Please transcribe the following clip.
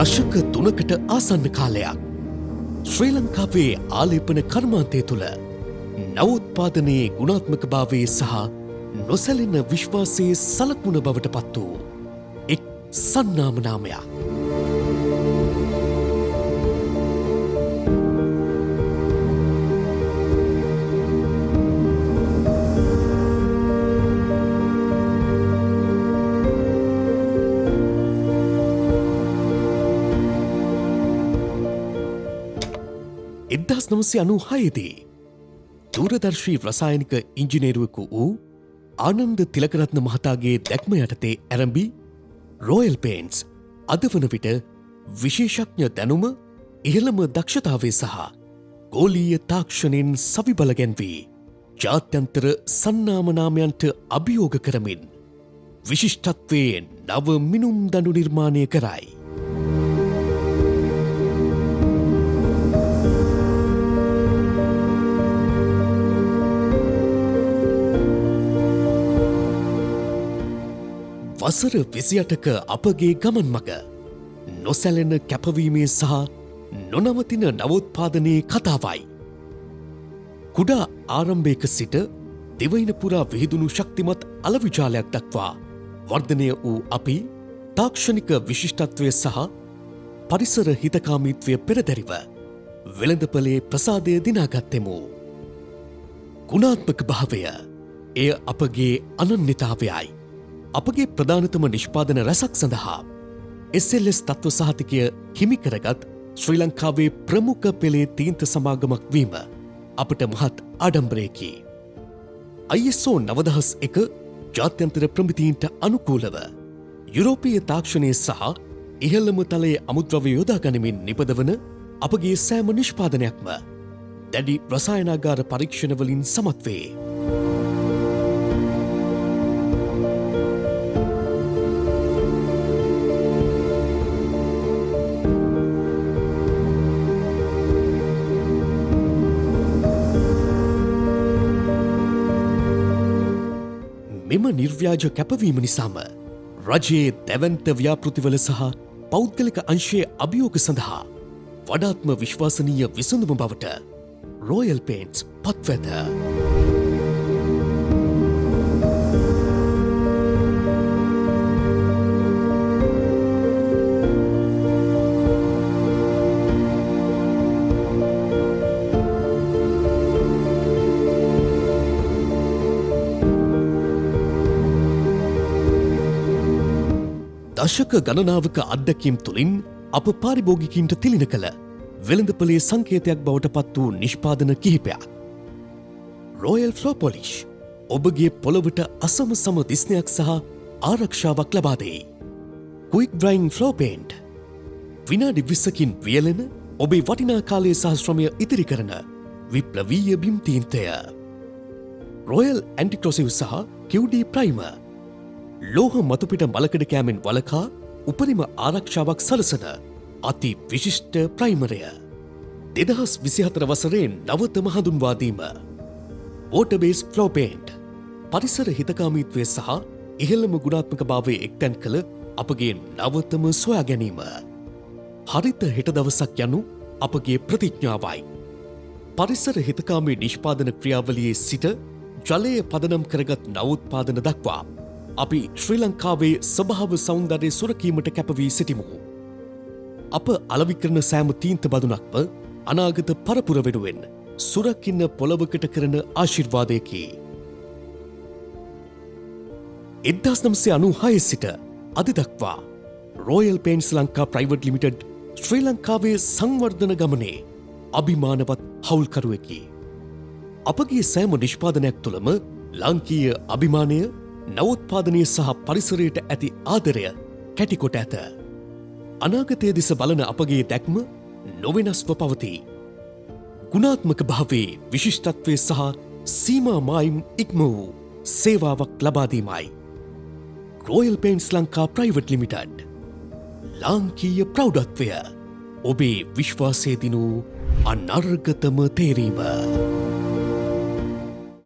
දශක 3කට ආසන්න කාලයක් ශ්‍රී ලංකාවේ ආලේපන කර්මාන්තය තුළ නවෝත්පාදනයේ ගුණාත්මකභාවයේ සහ නොසැලෙන විශ්වාසයේ සලකුණ බවට පත් වූ එක් සන්නාම නාමයක්. එදදාස් නමසය අනු හයේදී දූරදර්ශී රසායනික ඉංජිනේරුවකු වූ ආනන්ද තිලකරත්න මහතාගේ දැක්ම යටතේ ඇරඹි රෝයල් පේන්ට්ස් අද වන විට විශේෂඥ දැනුම ඉහළම දක්ෂතාවේ සහ ගෝලීය තාක්ෂණයෙන් සවිබල ගැන්වී ජාත්‍යන්තර සන්නාමනාමයන්ට අභියෝග කරමින් විශිෂ්ටත්වයේ නව මිනුම් දඩු නිර්මාණය කරයි. වසර 28ක අපගේ ගමන් මග නොසැලෙන කැපවීමේ සහ නොනවතින නවෝත්පාදනයේ කතාවයි. කුඩා ආරම්භයක සිට දෙවයින පුරා විහිදුණු ශක්තිමත් අලවිජාලයක් දක්වා වර්ධනය වූ අපි තාක්ෂණික විශිෂ්ටත්වය සහ පරිසර හිතකාමීත්වය පෙරදැරිව වෙළඳපළේ ප්‍රසාදය දිනාගත්තෙමු. ගුණාත්මක භාවය එය අපගේ අනන්‍යතාවයයි. අපගේ ප්‍රධානතම නිෂ්පාදන රැසක් සඳහා SLS තත්ව සහතිකය හිමිකරගත් ශ්‍රී ලංකාවේ ප්‍රමුඛ පෙළේ තීන්ත සමාගමක් වීම අපට මහත් ආඩම්බරයකි. ISO 9001 ජාත්‍යන්තර ප්‍රමිතීන්ට අනුකූලව යුරෝපීය තාක්ෂණය සහ ඉහළම තලයේ අමුද්‍රව්‍ය යොදා ගනිමින් නිපදවන අපගේ සෑම නිෂ්පාදනයක්ම දැඩි රසායනාගාර පරීක්ෂණවලින් සමත් වේ. මෙම නිර්ව්‍යාජ කැපවීම නිසාම රජයේ දැවන්ත ව්‍යාපෘතිවල සහ පෞද්ගලික අංශයේ අභියෝග සඳහා වඩාත්ම විශ්වාසනීය විසඳුම බවට රෝයල් පේන්ට්ස් පත්වැත. දශක ගණනාවක අත්දැකීම් තුළින් අප පාරිභෝගිකින්ට තිළින කළ වෙළඳපළේ සංකේතයක් බවට පත් වූ නිෂ්පාදන කිහිපයක්. රෝයල් ෆ්ලෝ පොලිෂ් ඔබගේ පොළොවට අසම සම දිස්නයක් සහ ආරක්ෂාවක් ලබා දෙයි. ක්වික් ඩ්‍රයින් ෆ්ලෝ පේන්ට් විනාඩි 20කින් වියලෙන ඔබේ වටිනා කාලයේ සහ ශ්‍රමය ඉතිරි කරන විප්ලවීය බිම් තීන්තය. රෝයල් ඇන්ටික්‍රොසිව් සහ QD ප්‍රයිමර් ලෝහ මතුපිට මලකඩ කෑමෙන් වලකා උපරිම ආරක්ෂාවක් සලසන අති විශිෂ්ට ප්‍රයිමරය. 2024 වසරේ නවතම හඳුන්වාදීම. වෝටර්-බේස් ෆ්ලෝ පේන්ට් පරිසර හිතකාමීත්වය සහ ඉහළම ගුණාත්මක භාවය එක්තැන් කළ අපගේ නවතම සොයා ගැනීම. හරිත හෙට දවසක් යනු අපගේ ප්‍රතිඥාවයි. පරිසර හිතකාමී නිෂ්පාදන ක්‍රියාවලියේ සිට ජලය පදනම් කරගත් නවෝත්පාදන දක්වා අපි ශ්‍රී ලංකාවේ ස්වභාව සෞන්දර්යය සුරකීමට කැපවී සිටිමු. අප අලෙවි කරන සෑම තීන්ත බදුනක්ම අනාගත පරපුර වෙනුවෙන් සුරකින්න පොළවකට කරන ආශිර්වාදයකි. 1996 සිට අද දක්වා royal paints Lanka private limited ශ්‍රී ලංකාවේ සංවර්ධන ගමනේ අභිමානවත් හවුල්කරුවෙකි. අපගේ සෑම නිෂ්පාදනයක් තුළම ලාංකීය අභිමානය නවෝත්පාදනය සහ පරිසරයට ඇති ආදරය කැටිකොට ඇත. අනාගතය දෙස බලන අපගේ දැක්ම නොවෙනස්ව පවතී. ගුණාත්මක භාවයේ විශිෂ්ටත්වය සහ සීමා මායිම් ඉක්ම වූ සේවාවක් ලබාදීමයි. Royal paints Lanka private limited. ලාංකීය ප්‍රෞඩත්වය ඔබේ විශ්වාසය දිනූ අනර්ගතම තේරීම.